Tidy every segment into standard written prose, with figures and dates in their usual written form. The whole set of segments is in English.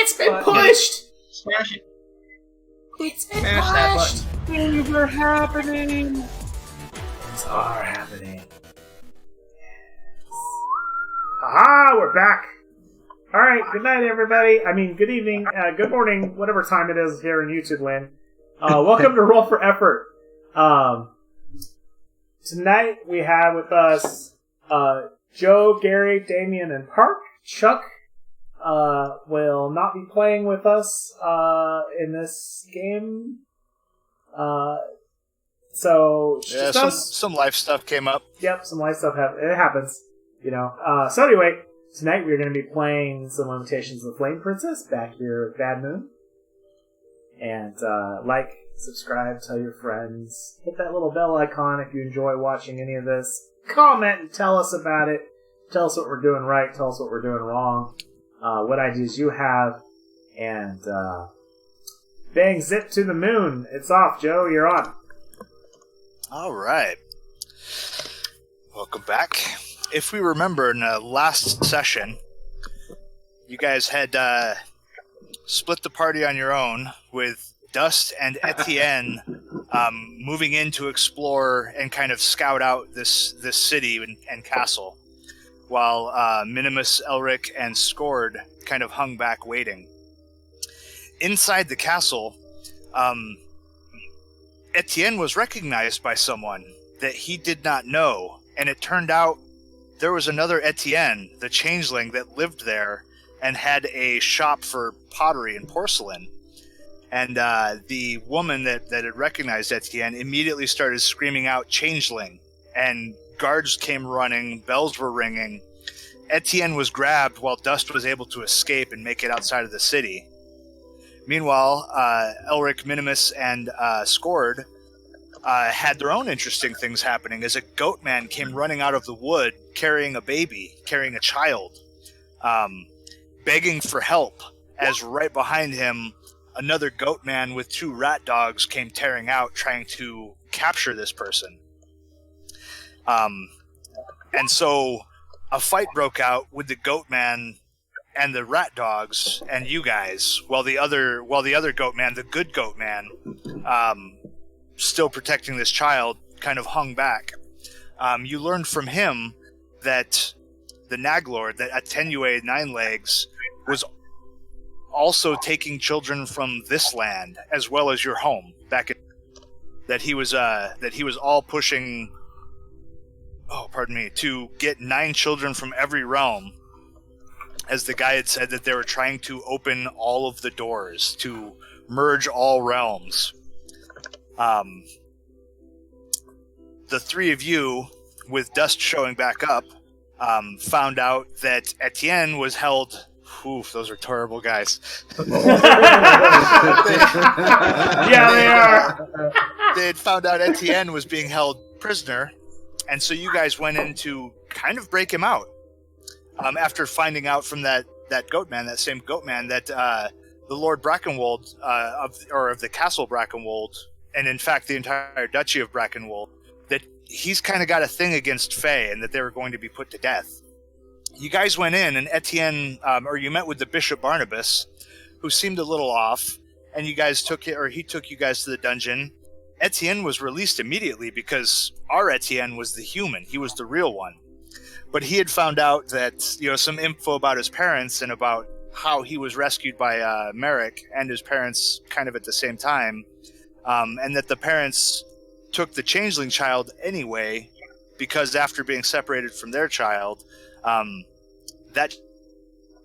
It's been pushed! Smash it. It's been Smash that pushed! Things are happening. Things are happening. Aha! We're back! Alright, good night, everybody. I mean, good evening, good morning, whatever time it is here in YouTube land. Welcome to Roll for Effort. Tonight we have with us Joe, Gary, Damien, and Park. Chuck will not be playing with us in this game. So yeah, some life stuff came up. Yep, some life stuff it happens. You know. So anyway, tonight we're going to be playing some Limitations of the Flame Princess back here at Bad Moon. And like, subscribe, tell your friends, hit that little bell icon if you enjoy watching any of this. Comment and tell us about it. Tell us what we're doing right. Tell us what we're doing wrong. What ideas you have. And bang, zip to the moon. It's off. Joe, you're on. All right. Welcome back. If we remember in the last session, you guys had split the party on your own with Dust and Etienne moving in to explore and kind of scout out this city and castle, while Minimus, Elric, and Scored kind of hung back waiting. Inside the castle, Etienne was recognized by someone that he did not know, and it turned out there was another Etienne, the changeling, that lived there and had a shop for pottery and porcelain. And the woman that had recognized Etienne immediately started screaming out changeling, and guards came running, bells were ringing. Etienne was grabbed while Dust was able to escape and make it outside of the city. Meanwhile, Elric, Minimus, and Scored had their own interesting things happening as a goat man came running out of the wood carrying a baby, carrying a child, begging for help, as right behind him another goat man with 2 rat dogs came tearing out trying to capture this person. And so a fight broke out with the goat man and the rat dogs and you guys, while the other goat man, the good goat man, still protecting this child, kind of hung back. You learned from him that the Naglord, that Attenuated Nine Legs, was also taking children from this land as well as your home back in, that he was all pushing to get 9 children from every realm, as the guy had said that they were trying to open all of the doors to merge all realms. The 3 of you, with Dust showing back up, found out that Etienne was held. Oof, those are terrible guys. Yeah, they are. They had found out Etienne was being held prisoner, and so you guys went in to kind of break him out. After finding out from that goat man, that same goat man, that the Lord Brackenwold of the Castle Brackenwold, and in fact the entire Duchy of Brackenwold, that he's kind of got a thing against Fae, and that they were going to be put to death. You guys went in, and Etienne, you met with the Bishop Barnabas, who seemed a little off, and he took you guys to the dungeon. Etienne was released immediately because our Etienne was the human; he was the real one. But he had found out that some info about his parents and about how he was rescued by Merrick and his parents kind of at the same time, and that the parents took the changeling child anyway because after being separated from their child, that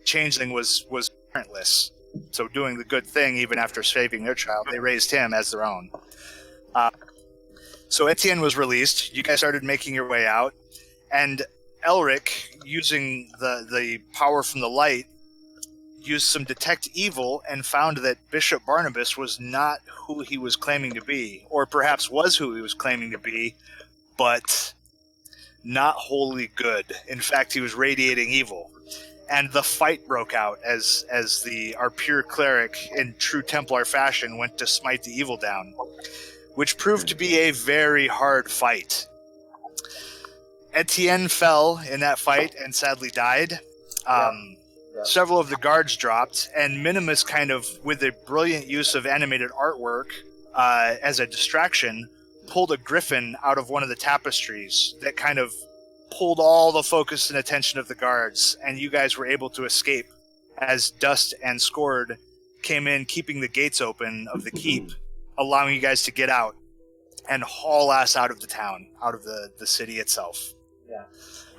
changeling was parentless. So doing the good thing even after saving their child, they raised him as their own. So Etienne was released. You guys started making your way out, and Elric, using the power from the light, used some detect evil and found that Bishop Barnabas was not who he was claiming to be, or perhaps was who he was claiming to be, but not wholly good. In fact, he was radiating evil. And the fight broke out as our pure cleric in true Templar fashion went to smite the evil down, which proved to be a very hard fight. Etienne fell in that fight and sadly died. several of the guards dropped, and Minimus kind of, with a brilliant use of animated artwork as a distraction, pulled a griffin out of one of the tapestries that kind of pulled all the focus and attention of the guards, and you guys were able to escape as Dust and Scored came in, keeping the gates open of the keep, allowing you guys to get out and haul ass out of the town, out of the city itself. Yeah.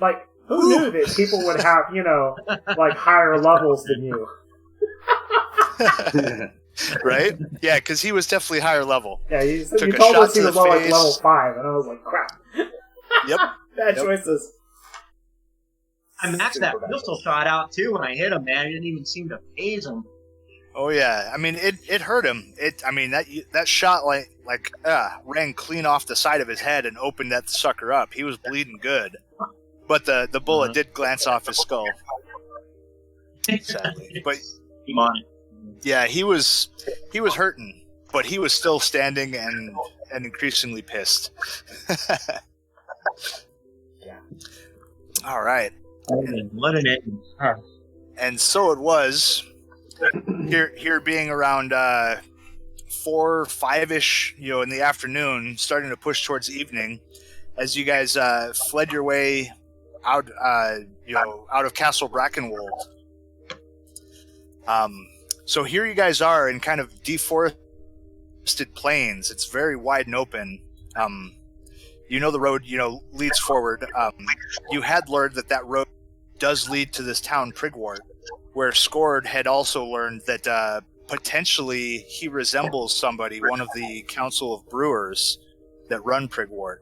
Like, who knew that people would have, like, higher levels than you? Right? Yeah, because he was definitely higher level. Yeah, you Took a told shot us he to was the like face. level 5, and I was like, crap. Yep. Bad choices. I maxed that pistol shot out too when I hit him, man. I didn't even seem to phase him. Oh yeah, I mean it hurt him. That shot ran clean off the side of his head and opened that sucker up. He was bleeding good, but the bullet did glance off his skull. Sadly, but Come on. yeah, he was hurting, but he was still standing and increasingly pissed. Yeah. All right. What an end. And so it was. Here being around 4, 5-ish, in the afternoon, starting to push towards evening, as you guys fled your way out, out of Castle Brackenwold. So here you guys are in kind of deforested plains. It's very wide and open. The road, leads forward. You had learned that road does lead to this town, Prigwort, where Scored had also learned that potentially he resembles somebody, one of the Council of Brewers that run Prigwort.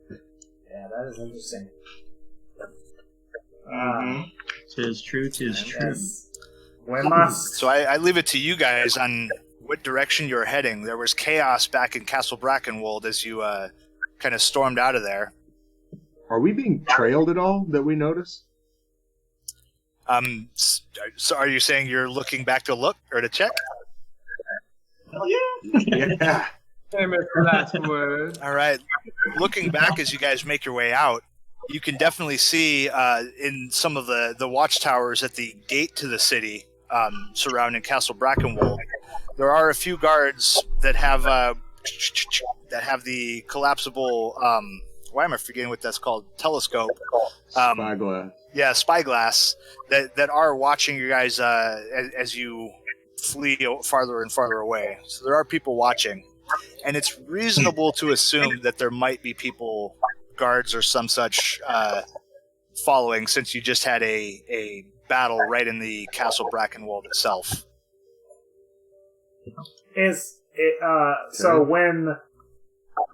Yeah, that is interesting. Tis true, tis true. Yes. We must. So I leave it to you guys on what direction you're heading. There was chaos back in Castle Brackenwold as you kind of stormed out of there. Are we being trailed at all that we notice? So are you saying you're looking back to look or to check? Hell yeah. Yeah. Famous last word. All right. Looking back as you guys make your way out, you can definitely see in some of the watchtowers at the gate to the city surrounding Castle Brackenwold, there are a few guards that have the collapsible. Why am I forgetting what that's called? Telescope. Spyglass. Yeah, spyglass that are watching you guys as you flee farther and farther away. So there are people watching, and it's reasonable to assume that there might be people, guards or some such, following, since you just had a battle right in the Castle Brackenwold itself. Is it, so when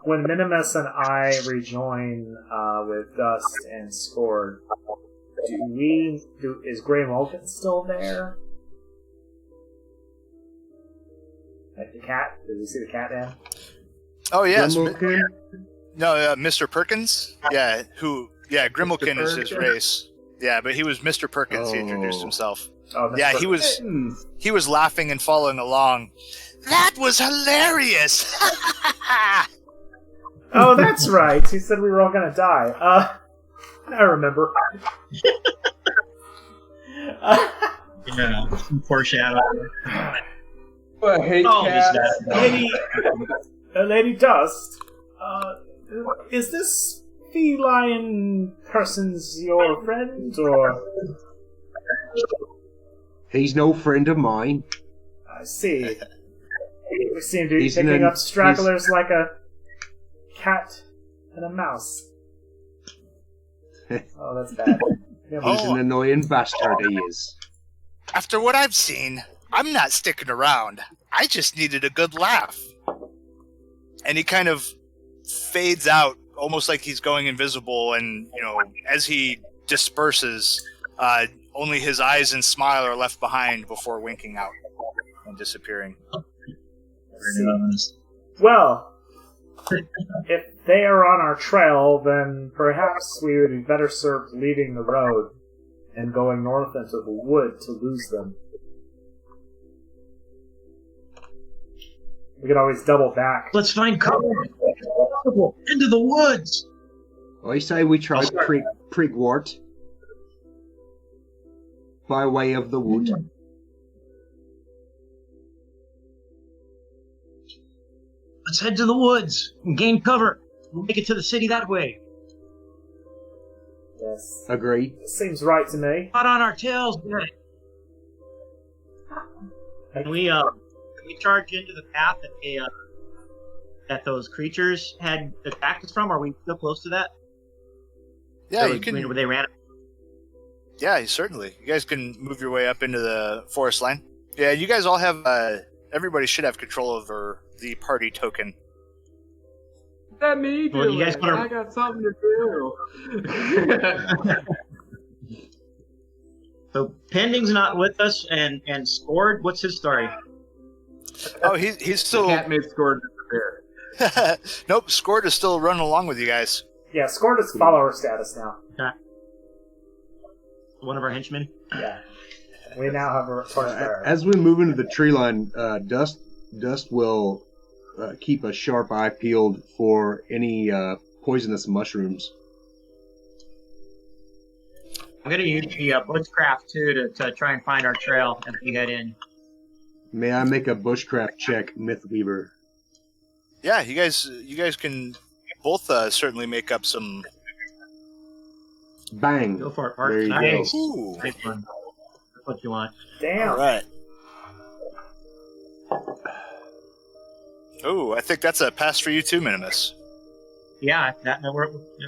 Minimus and I rejoin with Dust and Scored, is Grey Mulligan still there? Like the cat? Did we see the cat, Dan? Oh yes, Grimmelkin? no, Mr. Perkins. Yeah, Grimmelkin is his race. Yeah, but he was Mr. Perkins. He introduced himself. Oh, Mr. Yeah, Perkins. he was laughing and following along. That was hilarious. Oh, that's right. He said we were all gonna die. I remember. Yeah, foreshadowing. I hate cats. Lady Dust, is this feline person's your friend, or? He's no friend of mine. I see. We seem to be He's picking an- up stragglers like a cat and a mouse. Oh, that's bad. He's an annoying bastard, he is. After what I've seen, I'm not sticking around. I just needed a good laugh. And he kind of fades out, almost like he's going invisible, and, as he disperses, only his eyes and smile are left behind before winking out and disappearing. Well, if they are on our trail, then perhaps we would be better served leaving the road and going north into the wood to lose them. We could always double back. Let's find cover. Into the woods. I say we try Prigwort. by way of the wood. Let's head to the woods and gain cover. We'll make it to the city that way. Yes. Agreed. Seems right to me. Hot on our tails, man. Can we charge into the path that those creatures had attacked us from? Are we still close to that? Yeah, So you can. where they ran. Yeah, certainly. You guys can move your way up into the forest line. Yeah, you guys all have. Everybody should have control over the party token. Let me do Well, you guys it. wanna- I got something to do. So Pending's not with us, and Scored. What's his story? Oh, he's still. Cat made score disappear. Nope, Scored is still running along with you guys. Yeah, scored its follower status now. One of our henchmen. Yeah. We now have a torchbearer. As we move into the tree line, Dust will keep a sharp eye peeled for any poisonous mushrooms. I'm gonna use the bushcraft too to try and find our trail as we head in. May I make a bushcraft check, Mythweaver? Yeah, you guys can both certainly make up some. Bang. Go for it, Mark. There you Nice. go. Ooh. Nice one. That's what you want. Damn. All right. Oh, I think that's a pass for you too, Minimus. Yeah, that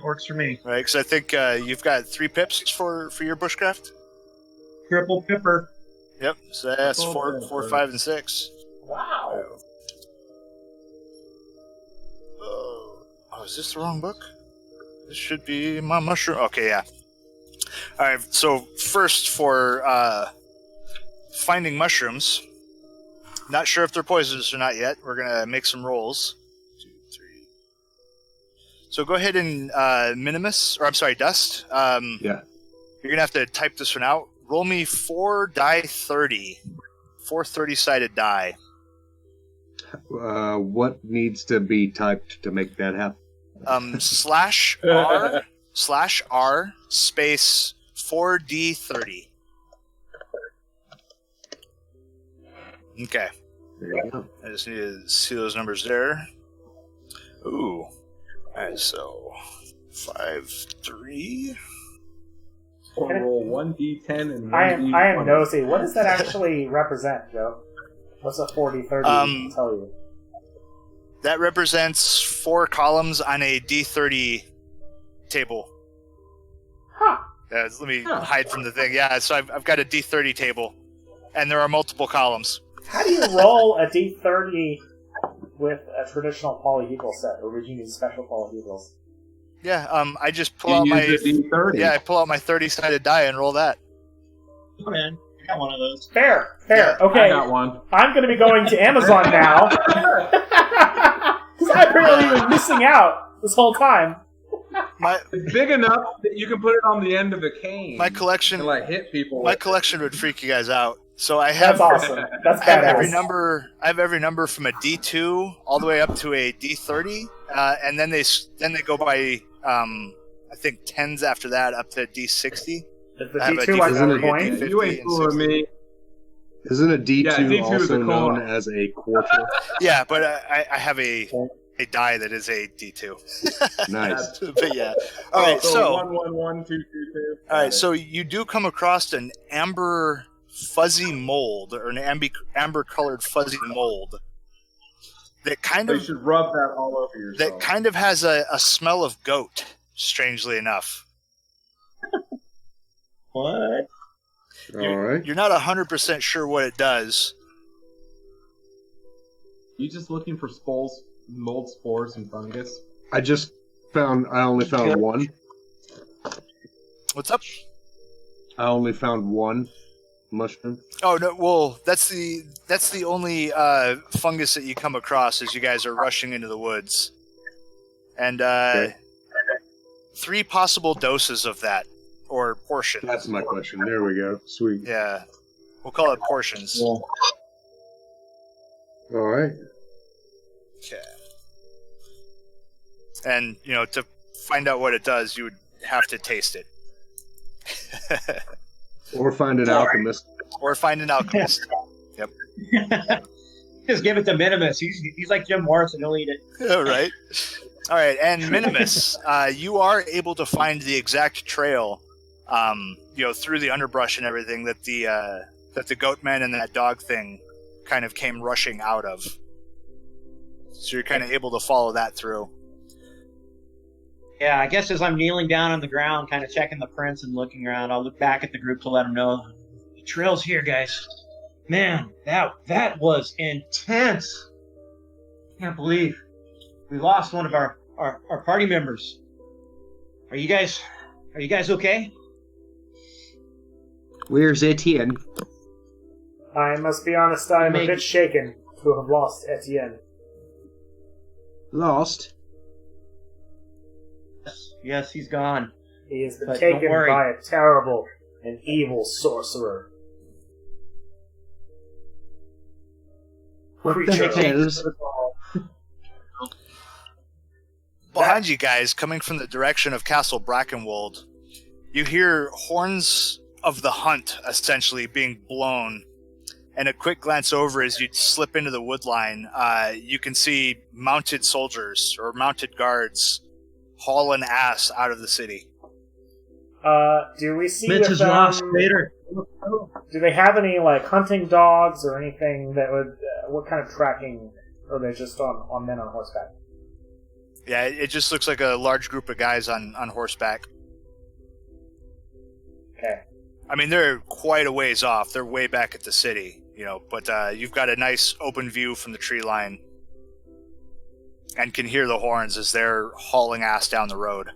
works for me. Right, because I think you've got 3 pips for your bushcraft. Triple pipper. Yep. So that's Triple 4, 5, and 6. Wow. Oh, is this the wrong book? This should be my mushroom. Okay, yeah. All right. So first for finding mushrooms. Not sure if they're poisonous or not yet. We're gonna make some rolls. 2, 3. So go ahead and Dust. Yeah. You're gonna have to type this one out. Roll me 4 die 30. 4 30-sided die. What needs to be typed to make that happen? /R space 4D30. Okay. There you go. I just need to see those numbers there. Ooh. Alright, so 5, 3. Or roll 1d10 and 1d20. I am nosy. What does that actually represent, Joe? What's a 40-30 tell you? That represents 4 columns on a D30 table. Huh. Let me hide from the thing. Yeah, so I've got a D30 table, and there are multiple columns. How do you roll a D30 with a traditional polyhedral set, or would you use special polyhedrals? Yeah, I just pull out my D30. I pull out my 30-sided die and roll that. Oh man, I got one of those. Fair. Yeah, Okay. I got one. I'm going to be going to Amazon now. Because I've apparently been missing out this whole time. It's big enough that you can put it on the end of a cane. My collection, and like hit people. my collection would freak you guys out. So I have That's awesome. That's I have every badass. number. I have every number from a D2 all the way up to a D30, and then they go by I think 10s after that up to D60. Is the I have a D2 like Isn't a it- coin? D50 You ain't and fooling 60. me. Isn't a D2, Yeah, D2 is also a known co-op. as a quarter? Yeah, but I have a die that is a D2. Nice. But yeah. All right. So 1, 1, 1, 2, 2, 2. all right. So you do come across an amber fuzzy mold, or an amber colored fuzzy mold that kind You of should rub that all over yourself. that kind of has a smell of goat. Strangely enough, What? All right. you're not 100% sure what it does. You just looking for mold spores and fungus? I only found one. What's up? I only found one mushroom. Oh no! Well, that's the only fungus that you come across as you guys are rushing into the woods, and Okay. 3 possible doses of that, or portions. That's my question. There we go. Sweet. Yeah, we'll call it portions. All right. Okay. And to find out what it does, you would have to taste it. Or find an alchemist. Or find an alchemist. Yep. Just give it to Minimus. He's like Jim Morrison. He'll eat it. All right. All right. And Minimus, you are able to find the exact trail, through the underbrush and everything that the goatman and that dog thing kind of came rushing out of. So you're kind of able to follow that through. Yeah, I guess as I'm kneeling down on the ground, kind of checking the prints and looking around, I'll look back at the group to let them know the trail's here, guys. Man, that was intense. Can't believe we lost one of our party members. Are you guys okay? Where's Etienne? I must be honest, I am a bit shaken to have lost Etienne. Lost? Yes, he's gone. He has been But taken don't worry. by a terrible and evil sorcerer. What the hells? Behind you guys, coming from the direction of Castle Brackenwold, you hear horns of the hunt essentially being blown. And a quick glance over as you slip into the wood line, you can see mounted soldiers or mounted guards hauling ass out of the city. Do we see Mitch is lost, Vader. Do they have any hunting dogs or anything that would? What kind of tracking? Or are they just on men on horseback? Yeah, it just looks like a large group of guys on horseback. Okay. I mean, they're quite a ways off. They're way back at the city, but you've got a nice open view from the tree line and can hear the horns as they're hauling ass down the road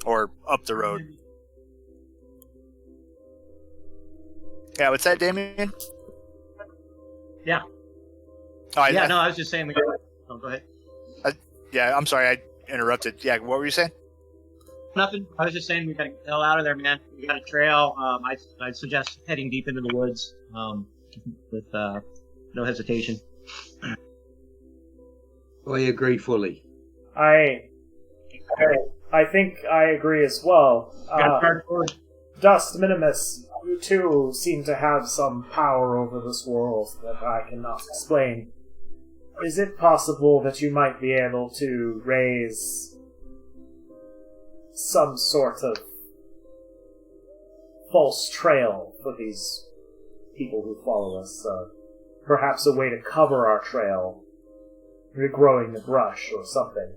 or up the road. Yeah, what's that, Damien? Yeah. Oh, I was just saying we got... Oh, go ahead. Yeah, I'm sorry, I interrupted. Yeah, what were you saying? Nothing. I was just saying we got to get the hell out of there, man. We got a trail. I'd suggest heading deep into the woods with no hesitation. I agree fully. I think I agree as well. Dust Minimus, you too seem to have some power over this world that I cannot explain. Is it possible that you might be able to raise some sort of false trail for these people who follow us? Perhaps a way to cover our trail, regrowing the brush or something.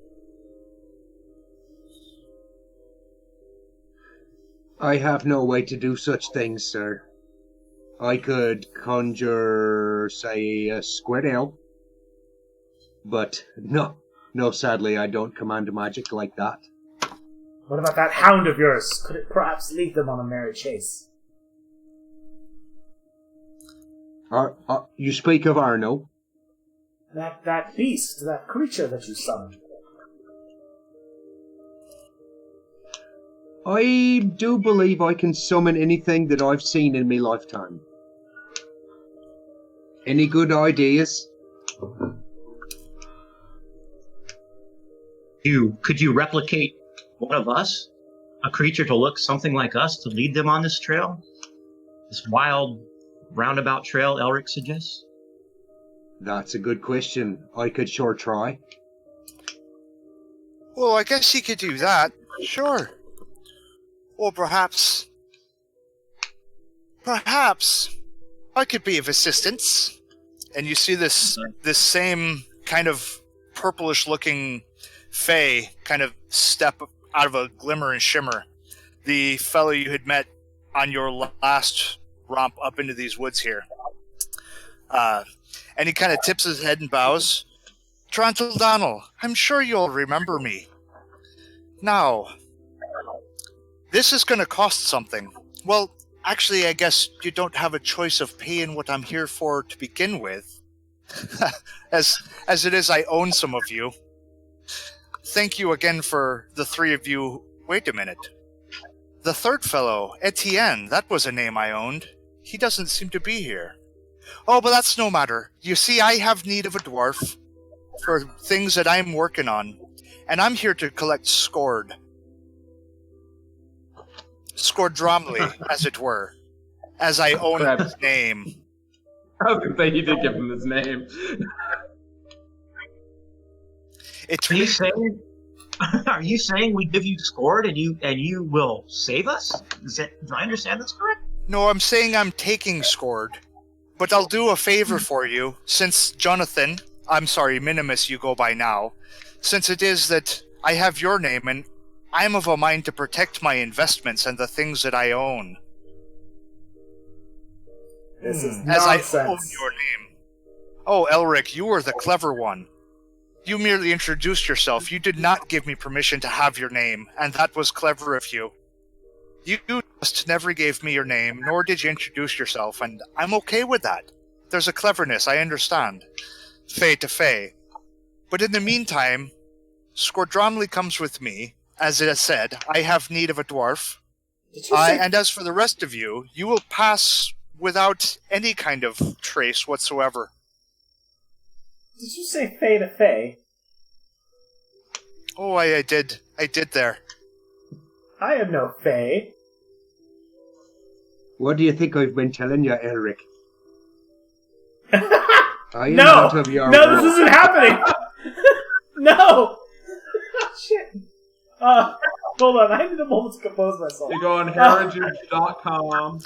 I have no way to do such things, sir. I could conjure, say, a squirrel. But no, sadly, I don't command magic like that. What about that hound of yours? Could it perhaps lead them on a merry chase? You speak of Arno? That beast, that creature that you summoned. I do believe I can summon anything that I've seen in my lifetime. Any good ideas? Could you replicate one of us? A creature to look something like us to lead them on this trail? This wild, roundabout trail Elric suggests? That's a good question. I could sure try. Well, I guess you could do that. Sure. Or perhaps I could be of assistance. And you see this same kind of purplish-looking Fae kind of step out of a glimmer and shimmer. The fellow you had met on your last romp up into these woods here. And he kind of tips his head and bows. Trantil Donnell, I'm sure you'll remember me. Now, this is going to cost something. Well, actually, I guess you don't have a choice of paying what I'm here for to begin with. As it is, I own some of you. Thank you again for the three of you. Wait a minute. The third fellow, Etienne, that was a name I owned. He doesn't seem to be here. Oh, but that's no matter. You see, I have need of a dwarf for things that I'm working on, and I'm here to collect Scordramley, as it were. as I own Crap. his name. I was gonna say he did give him his name. It Are you saying? Are you saying we give you Scored and you will save us? Do I understand this correct? No, I'm saying I'm taking Scored. But I'll do a favor for you, since Jonathan, I'm sorry, Minimus you go by now, since it is that I have your name and I'm of a mind to protect my investments and the things that I own. This is As I nonsense. own your name. Oh, Elric, you were the clever one. You merely introduced yourself. You did not give me permission to have your name, and that was clever of you. You just never gave me your name, nor did you introduce yourself, and I'm okay with that. There's a cleverness, I understand. Fey to Fey. But in the meantime, Scordromley comes with me. As it has said, I have need of a dwarf. Did you say And as for the rest of you, you will pass without any kind of trace whatsoever. Did you say Fey to Fey? Oh, I did there. I am no Fey. What do you think I've been telling you, Elric? I am No! not of your No, world. this isn't happening! No! Shit. Hold on, I need a moment to compose myself. You go on heritage.com.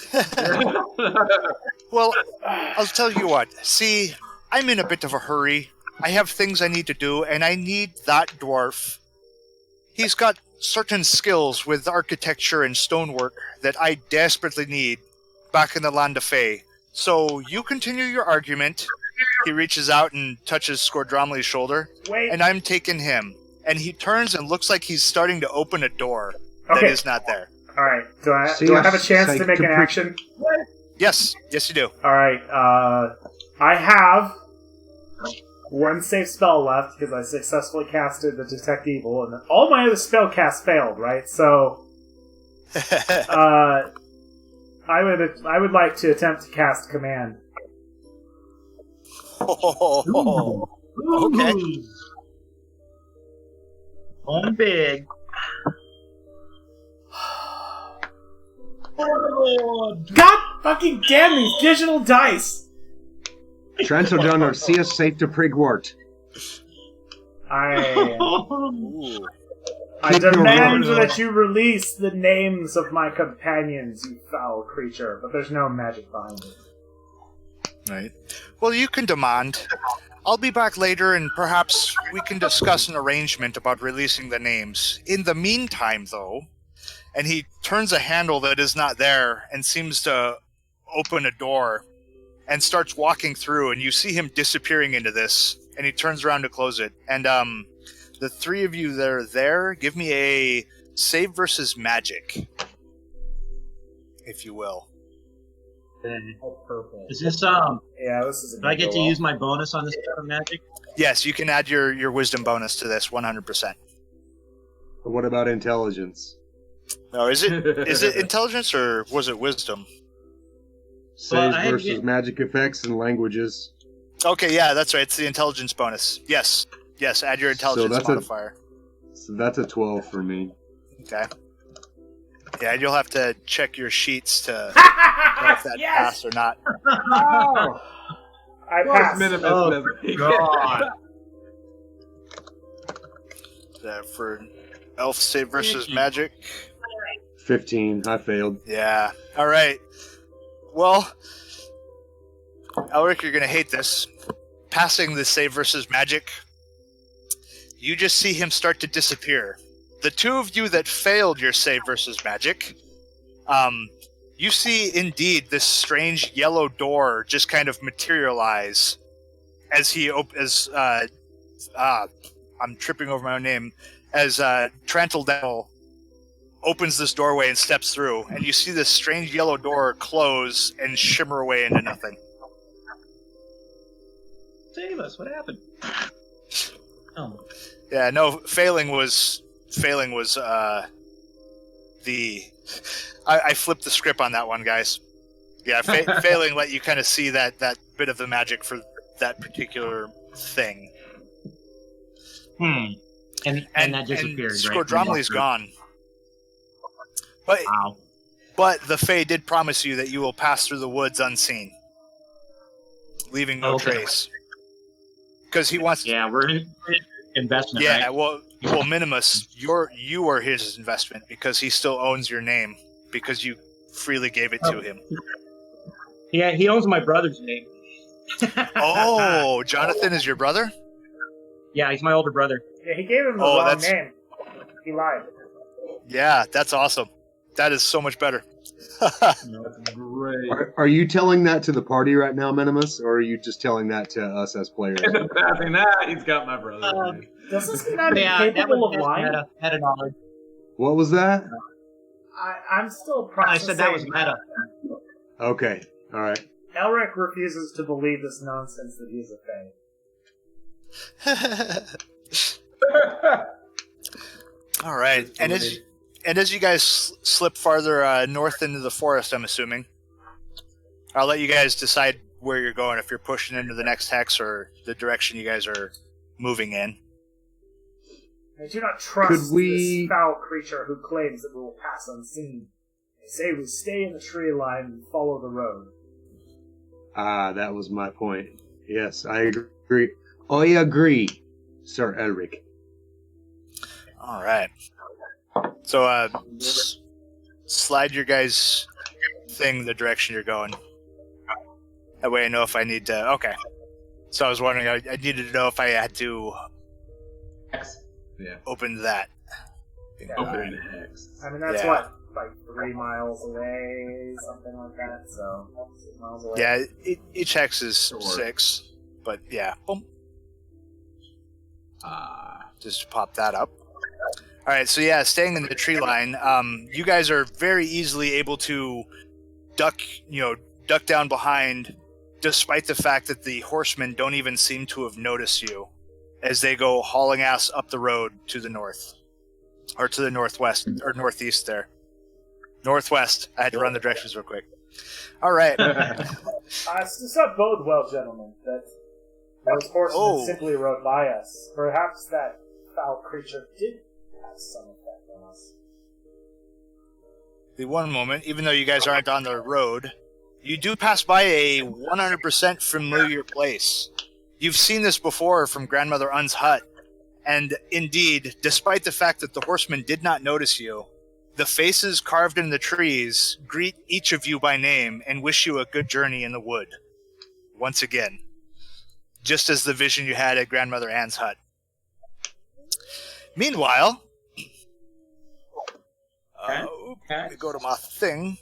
Well, I'll tell you what. See, I'm in a bit of a hurry. I have things I need to do, and I need that dwarf. He's got certain skills with architecture and stonework that I desperately need back in the land of Fey. So you continue your argument. He reaches out and touches Scordromley's shoulder, Wait. and I'm taking him. And he turns and looks like he's starting to open a door that Okay. is not there. Alright, do I See, have a chance like to make to an pre- action? Yes, you do. Alright, I have one safe spell left because I successfully casted the Detect Evil, and all my other spell casts failed, right? So, I would like to attempt to cast Command. Oh, okay. On big. God fucking damn these digital dice! Transodunner, see us safe to Prigwort. I Ooh. Keep your demand word. that you release the names of my companions, you foul creature, but there's no magic behind it. Right. Well, you can demand. I'll be back later, and perhaps we can discuss an arrangement about releasing the names. In the meantime, though, and he turns a handle that is not there and seems to open a door and starts walking through, and you see him disappearing into this, and he turns around to close it. And the three of you that are there, give me a save versus magic, if you will. Is this Yeah, this is. do I get to use my bonus on this type of magic? Yes, you can add your wisdom bonus to this, 100%. But what about intelligence? No, is it intelligence or was it wisdom? Saves I- versus magic effects and languages. Okay, yeah, that's right. It's the intelligence bonus. Yes, add your intelligence that's modifier. So that's a 12 for me. Okay. Yeah, and you'll have to check your sheets to know if that Yes! passed or not. Oh! I passed. Minimus Oh, doesn't- God. For elf save versus magic. 15. I failed. Yeah. All right. Well, Elric, you're gonna hate this. Passing the save versus magic, you just see him start to disappear. The two of you that failed your save versus magic, you see indeed this strange yellow door just kind of materialize as I'm tripping over my own name, as Trantal opens this doorway and steps through, and you see this strange yellow door close and shimmer away into nothing. Save us. What happened? Oh. Yeah, no, failing was I flipped the script on that one, guys. Yeah, failing let you kind of see that bit of the magic for that particular thing. And that disappeared. And right? Scordromley's gone. But But the Fae did promise you that you will pass through the woods unseen, leaving no trace. Because he wants. Yeah, we're in investment. Yeah, right? well, Minimus, you are his investment because he still owns your name because you freely gave it to him. Yeah, he owns my brother's name. Oh, Jonathan is your brother? Yeah, he's my older brother. Yeah, he gave him the wrong name. He lied. Yeah, that's awesome. That is so much better. That's great. Are you telling that to the party right now, Minimus, or are you just telling that to us as players? He's got my brother. Does this mean I'm capable of lying? Meta knowledge. What was that? I'm still I processing. said that was meta. Okay, all right. Elric refuses to believe this nonsense that he's a Fae. All right, and as you guys slip farther north into the forest, I'm assuming, I'll let you guys decide where you're going, if you're pushing into the next hex or the direction you guys are moving in. I do not trust this foul creature who claims that we will pass unseen. They say we stay in the tree line and follow the road. Ah, that was my point. Yes, I agree. I agree, Sir Elric. All right. So, slide your guys' thing the direction you're going. That way I know if I need to... Okay. So I was wondering, I needed to know if I had to open that. Yeah, Open hex. I mean, that's what, like 3 miles away, something like that, so 6 miles away. Yeah, each hex is 6, but yeah. Boom. Just pop that up. All right, so yeah, staying in the tree line, you guys are very easily able to duck down behind, despite the fact that the horsemen don't even seem to have noticed you as they go hauling ass up the road to the north, or to the northwest, or northeast there. Northwest. I had to run the directions real quick. All right. Does not bode well, gentlemen, that those horsemen simply rode by us. Perhaps that foul creature did have some effect on us. The one moment, even though you guys aren't on the road, you do pass by a 100% familiar place. You've seen this before from Grandmother Un's hut, and indeed, despite the fact that the horsemen did not notice you, the faces carved in the trees greet each of you by name and wish you a good journey in the wood. Once again. Just as the vision you had at Grandmother Anne's hut. Meanwhile, let me go to my thing.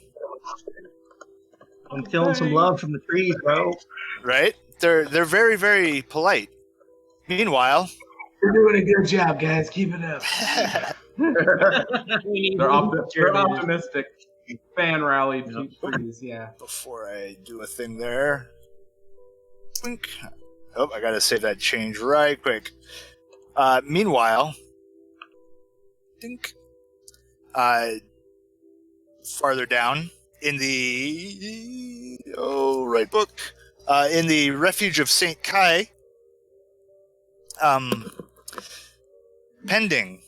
I'm feeling some love from the trees, bro. Right? They're very, very polite. Meanwhile, you're doing a good job, guys. Keep it up. They're optimistic. Fan rally, trees, yeah. Before I do a thing there. Blink. Oh, I gotta save that change right quick. Meanwhile, think farther down in the right book, in the refuge of Saint Kai, pending,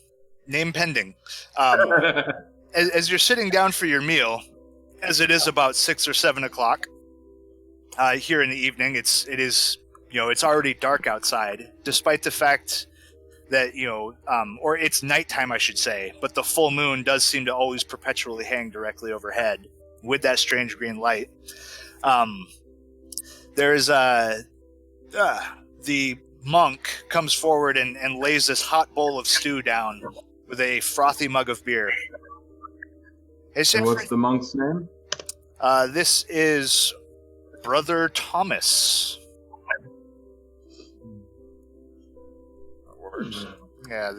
as you're sitting down for your meal, as it is about 6 or 7 o'clock here in the evening, it is it's already dark outside, despite the fact that or it's nighttime, I should say, but the full moon does seem to always perpetually hang directly overhead with that strange green light. There's the monk comes forward and lays this hot bowl of stew down with a frothy mug of beer. Hey, and what's the monk's name? This is Brother Thomas. Yeah,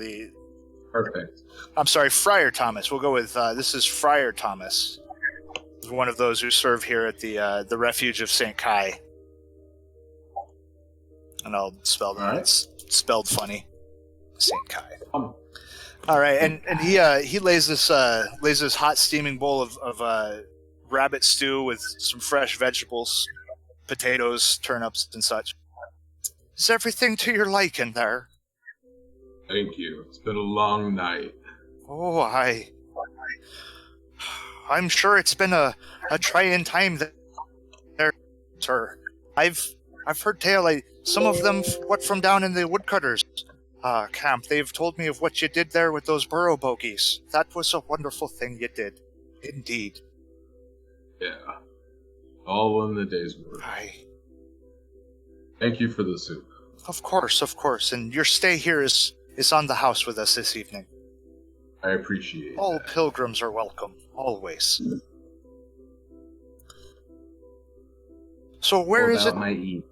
Perfect. I'm sorry, Friar Thomas. We'll go with this is Friar Thomas. He's one of those who serve here at the refuge of Saint Kai. And I'll spell that. Right. It's spelled funny. Saint Kai. All right, and he lays this hot steaming bowl of rabbit stew with some fresh vegetables, potatoes, turnips, and such. Is everything to your liking there? Thank you. It's been a long night. Oh, I'm sure it's been a trying time there, sir. I've heard tale. Some of them, what from down in the woodcutters camp, they've told me of what you did there with those burrow bogies. That was a wonderful thing you did, indeed. Yeah. All in the day's work. Aye. Thank you for the soup. Of course. And your stay here is on the house with us this evening. I appreciate All that. pilgrims are welcome, always. So where is it? My eat.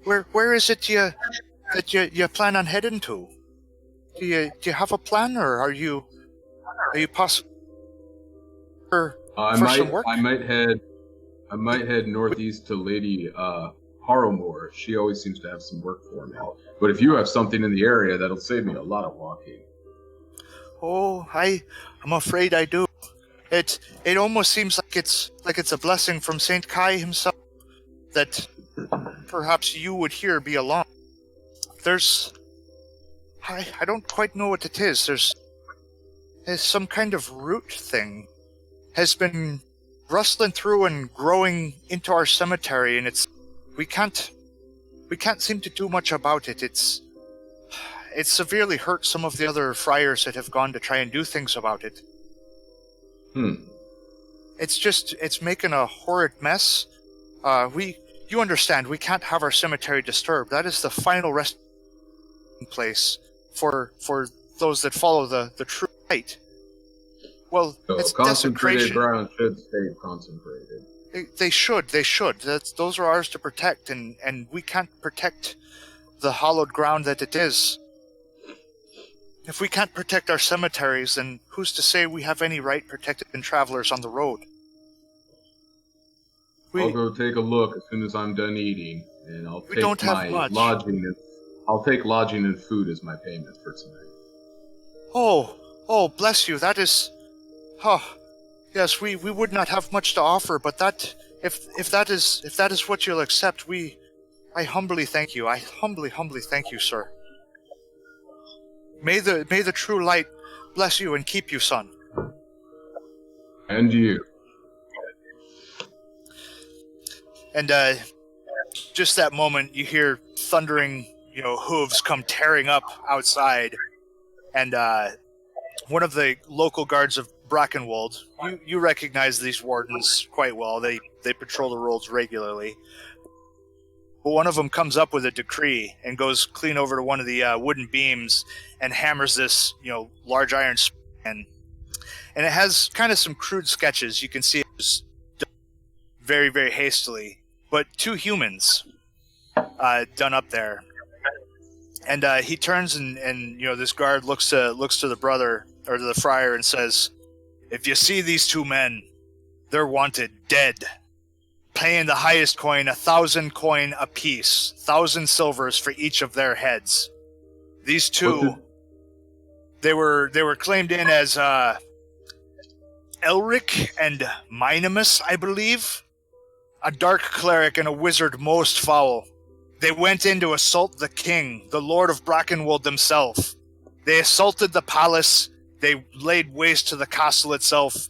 Where is it you plan on heading to? Do you have a plan, or are you possible for some work? I might head northeast to Lady Harrowmore. She always seems to have some work for me. But if you have something in the area, that'll save me a lot of walking. Oh, I'm afraid I do. It almost seems like it's a blessing from Saint Kai himself that perhaps you would here be along. I don't quite know what it is. There's some kind of root thing has been rustling through and growing into our cemetery, and we can't seem to do much about it. It's severely hurt some of the other friars that have gone to try and do things about it. It's making a horrid mess. You understand, we can't have our cemetery disturbed. That is the final resting place for those that follow the true light. Well, So it's concentrated desecration. brown should stay concentrated. They should. Those are ours to protect, and we can't protect the hallowed ground that it is. If we can't protect our cemeteries, then who's to say we have any right protecting travelers on the road? I'll go take a look as soon as I'm done eating, and I'll We take don't have my much. I'll take lodging and food as my payment for tonight. Oh, bless you. That is... yes, we would not have much to offer, but that... If that is what you'll accept, I humbly thank you. I humbly thank you, sir. May the true light bless you and keep you, son. And you. And just that moment, you hear thundering, hooves come tearing up outside, and one of the local guards of Brackenwold. You recognize these wardens quite well. They patrol the roads regularly. But one of them comes up with a decree and goes clean over to one of the wooden beams and hammers this, large iron span. And it has kind of some crude sketches. You can see it was done very, very hastily. But two humans done up there. And he turns and this guard looks to the brother or to the friar and says, "If you see these two men, they're wanted dead. Paying the highest coin, 1,000 coin apiece, 1,000 silvers for each of their heads." These two, they were claimed in as Elric and Minimus, I believe. A dark cleric and a wizard most foul. They went in to assault the king, the lord of Brackenwold himself. They assaulted the palace. They laid waste to the castle itself.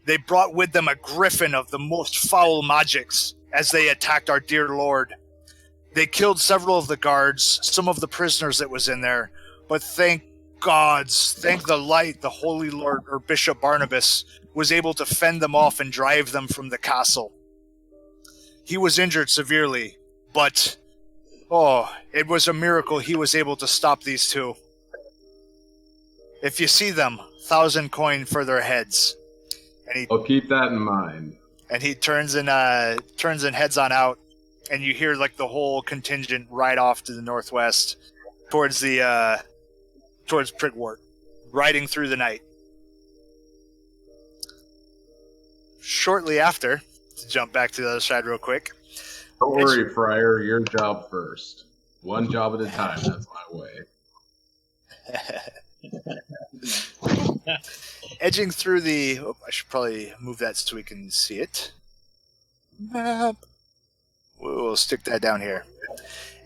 They brought with them a griffin of the most foul magics as they attacked our dear lord. They killed several of the guards, some of the prisoners that was in there, but thank the light, the holy lord, or Bishop Barnabas, was able to fend them off and drive them from the castle. He was injured severely, but, it was a miracle he was able to stop these two. If you see them, 1,000 coin for their heads. And I'll keep that in mind. And he turns and heads on out, and you hear like the whole contingent ride off to the northwest towards Prigwort, riding through the night. Shortly after, to jump back to the other side real quick. Don't worry, Friar. Your job first. One job at a time. That's my way. Edging through the... I should probably move that so we can see it. Map. We'll stick that down here.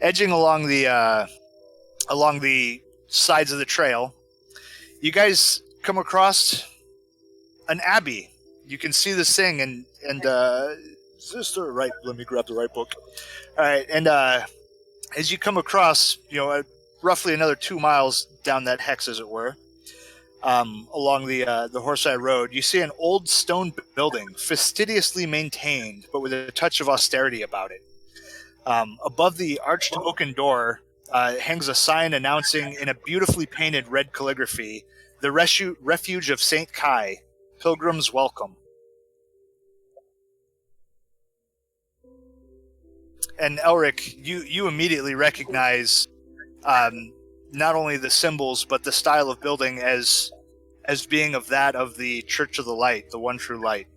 Edging along the sides of the trail, you guys come across an abbey you can see this thing, and is this the right? Let me grab the right book. All right, and as you come across, roughly another 2 miles down that hex, as it were, along the Horseye Road, you see an old stone building, fastidiously maintained, but with a touch of austerity about it. Above the arched oaken door hangs a sign announcing in a beautifully painted red calligraphy, "The Refuge of St. Kai. Pilgrims welcome." And Elric, you immediately recognize not only the symbols but the style of building as being of that of the Church of the Light, the One True Light.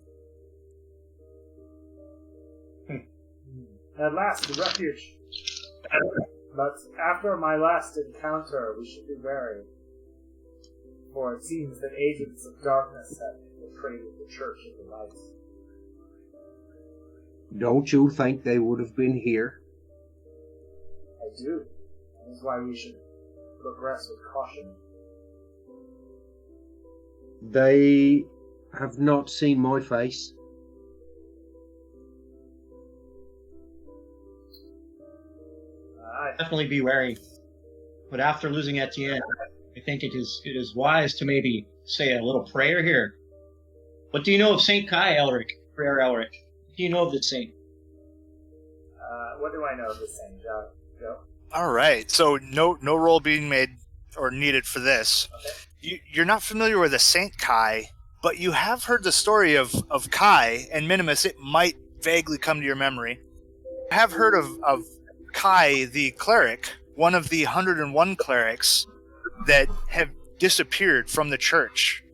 At last, the refuge. But after my last encounter, we should be wary. For it seems that agents of darkness have infiltrated the Church of the Light. Don't you think they would have been here? I do. That is why we should progress with caution. They have not seen my face. Definitely be wary. But after losing Etienne, I think it is wise to maybe say a little prayer here. What do you know of Saint Kai, Elric? Prayer Elric. What do you know of this saint? What do I know of this saint, Joe? All right, so no roll being made or needed for this. Okay. You're not familiar with a Saint Kai, but you have heard the story of Kai and Minimus. It might vaguely come to your memory. You have heard of Kai, the cleric, one of the 101 clerics that have disappeared from the church.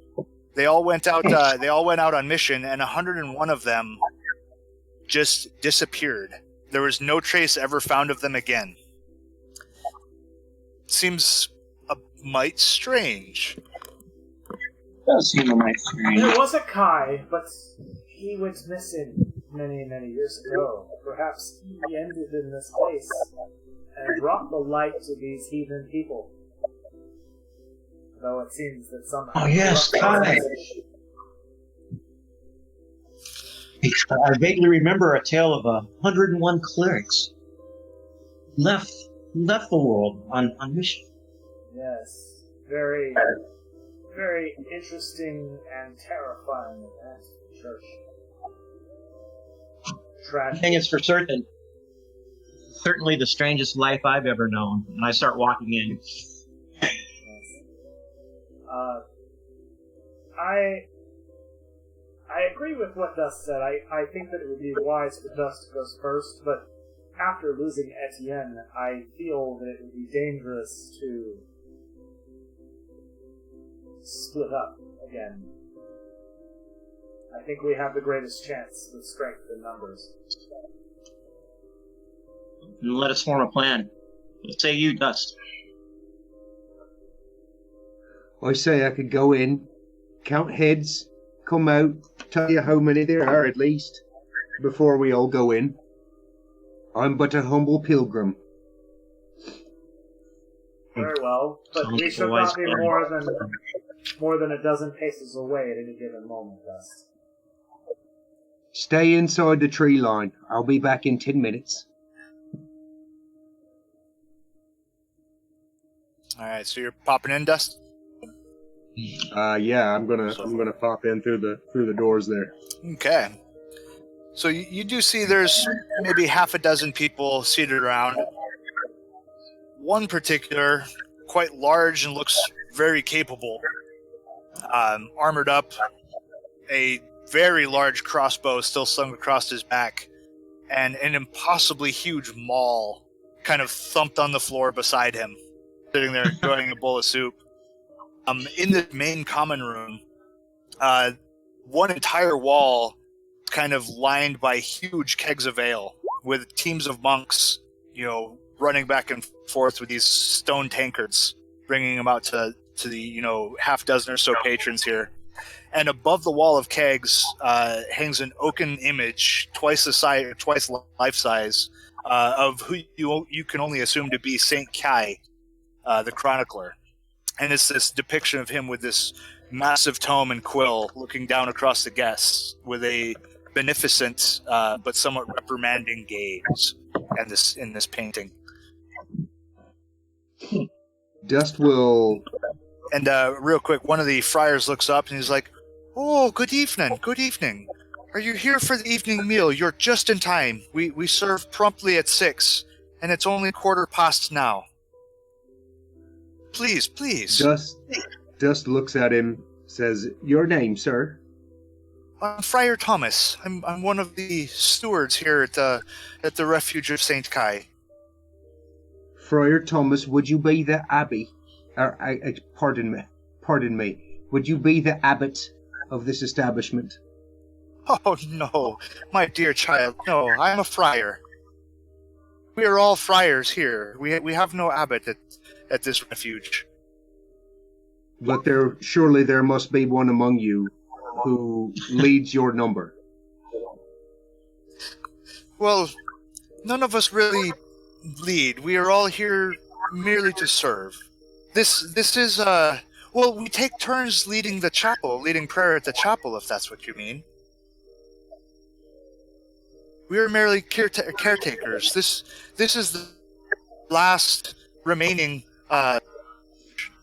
They all went out. They all went out on mission, and 101 of them just disappeared. There was no trace ever found of them again. Seems a mite strange. Does seem a mite strange. There was a Kai, but he went missing many, many years ago. Perhaps he ended in this place and brought the light to these heathen people. Though it seems that somehow... Oh yes, Kai! I vaguely remember a tale of 101 clerics left the world on mission. Yes, very, very interesting and terrifying event in the church. Tragic. I think it's for certain. Certainly the strangest life I've ever known. And I start walking in. Yes. I agree with what Dust said. I think that it would be wise for Dust to go first, but after losing Etienne, I feel that it would be dangerous to split up again. I think we have the greatest chance with strength in numbers. Let us form a plan. What say you, Dust? I say I could go in, count heads, come out, tell you how many there are at least, before we all go in. I'm but a humble pilgrim. Very well, but we should not be more than a dozen paces away at any given moment, Dust. Stay inside the tree line. I'll be back in 10 minutes. All right, so you're popping in, Dust? Yeah, I'm gonna pop in through the doors there. Okay. So you do see there's maybe half a dozen people seated around. One particular, quite large and looks very capable, armored up, a very large crossbow still slung across his back, and an impossibly huge maul kind of thumped on the floor beside him, sitting there enjoying a bowl of soup. In the main common room, one entire wall kind of lined by huge kegs of ale with teams of monks, running back and forth with these stone tankards, bringing them out to the, half dozen or so patrons here. And above the wall of kegs hangs an oaken image, twice life size, of who you can only assume to be Saint Kai, the chronicler. And it's this depiction of him with this massive tome and quill looking down across the guests with a beneficent but somewhat reprimanding gaze in this painting. Dust will... And real quick, one of the friars looks up and he's like, "Oh, good evening, good evening. Are you here for the evening meal? You're just in time. We serve promptly at 6, and it's only 1:15 now. Please, please." Dust looks at him, says, "Your name, sir?" "I'm Friar Thomas. I'm one of the stewards here at the Refuge of St. Kai." Friar Thomas, would you be the abbey? Pardon me. Would you be the abbot of this establishment? "Oh, no, my dear child, no, I'm a friar. We are all friars here. We have no abbot at this refuge." But surely there must be one among you who leads your number. "Well, none of us really lead. We are all here merely to serve. This is, well, we take turns leading prayer at the chapel, if that's what you mean. We are merely caretakers. This is the last remaining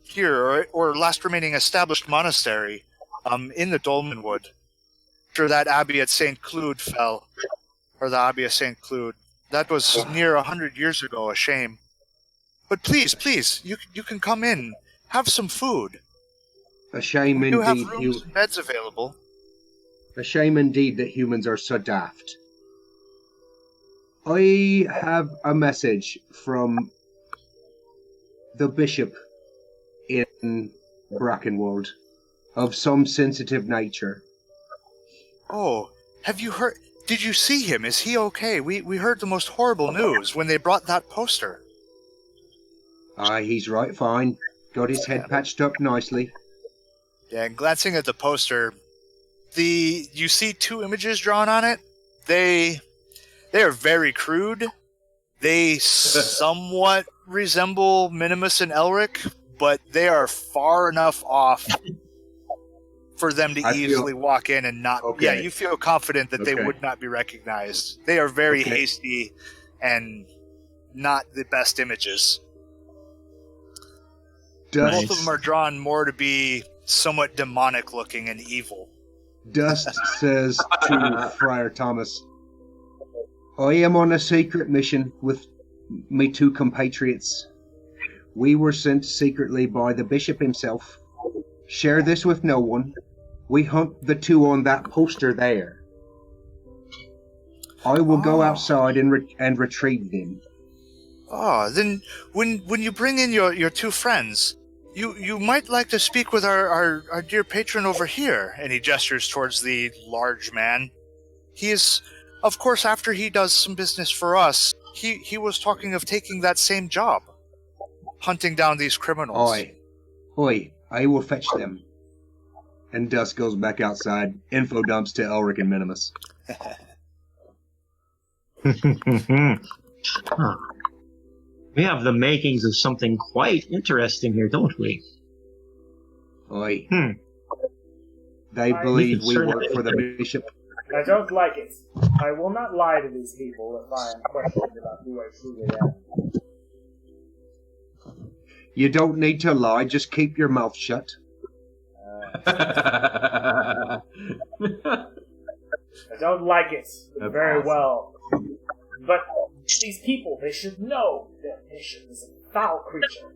here, or last remaining established monastery in the Dolmenwood. After that abbey at St. Cloud fell, or the abbey of St. Cloud. That was near 100 years ago, a shame. But please, you can come in, have some food. A shame We do have indeed. rooms and beds available." A shame indeed that humans are so daft. I have a message from the bishop in Brackenwold of some sensitive nature. "Oh, have you heard? Did you see him? Is he okay? We heard the most horrible news when they brought that poster." Aye, he's right fine. Got his head patched up nicely. Yeah, and glancing at the poster, you see 2 images drawn on it. They are very crude. They somewhat resemble Minimus and Elric, but they are far enough off for them to easily walk in and not... Okay. Yeah, you feel confident that they Okay. would not be recognized. They are very Okay. hasty and not the best images. Both of them are drawn more to be somewhat demonic looking and evil. Dust says to Friar Thomas, "I am on a secret mission with me 2 compatriots. We were sent secretly by the bishop himself. Share this with no one. We hunt the 2 on that poster there. I will go outside and retrieve them." Oh, then when you bring in your 2 friends, you might like to speak with our dear patron over here. And he gestures towards the large man. He is, of course, after he does some business for us, he was talking of taking that same job, hunting down these criminals. Oi, I will fetch them. And Dust goes back outside, info dumps to Elric and Minimus. We have the makings of something quite interesting here, don't we? Oi. They believe we work for the bishop. I don't like it. I will not lie to these people if I am questioned about who I truly am. You don't need to lie, just keep your mouth shut. I don't like it very well. But these people, they should know their mission is a foul creature.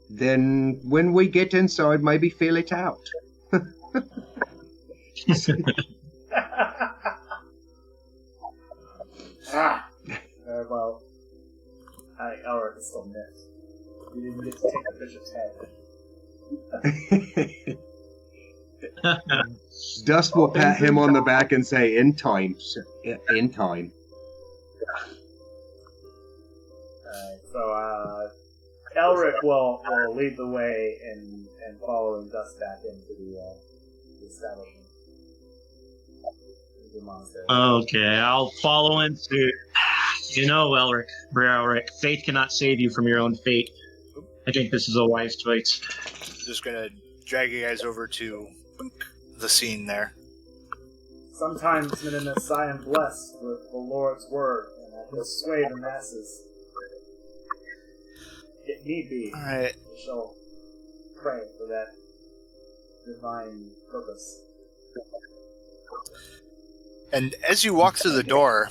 Then when we get inside, maybe feel it out. Very well. Elric is still missed. You didn't get to take the bishop's head. Dust will pat him on the back and say, "In time, sir. In time." So Elric will lead the way in following Dust back into the establishment. The monastery. Okay, I'll follow in suit. You know, Elric, Brer Elric, faith cannot save you from your own fate. I think this is a wise choice. Just gonna drag you guys over to the scene there. Sometimes, Minimus, I am blessed with the Lord's word, and I will sway the masses. If need be, All right. we shall pray for that divine purpose. And as you walk through the door,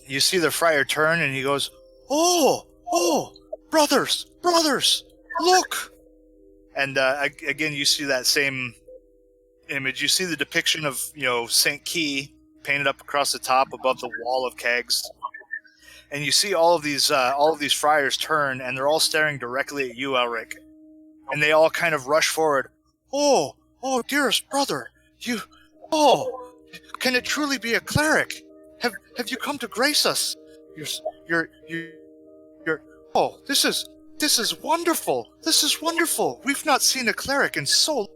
you see the friar turn, and he goes, "Oh, brothers, look!" And again, you see that same image. You see the depiction of Saint Key painted up across the top above the wall of kegs, and you see all of these friars turn, and they're all staring directly at you, Elric, and they all kind of rush forward. Oh, dearest brother, can it truly be a cleric? Have you come to grace us? You're oh, this is wonderful. This is wonderful. We've not seen a cleric in so.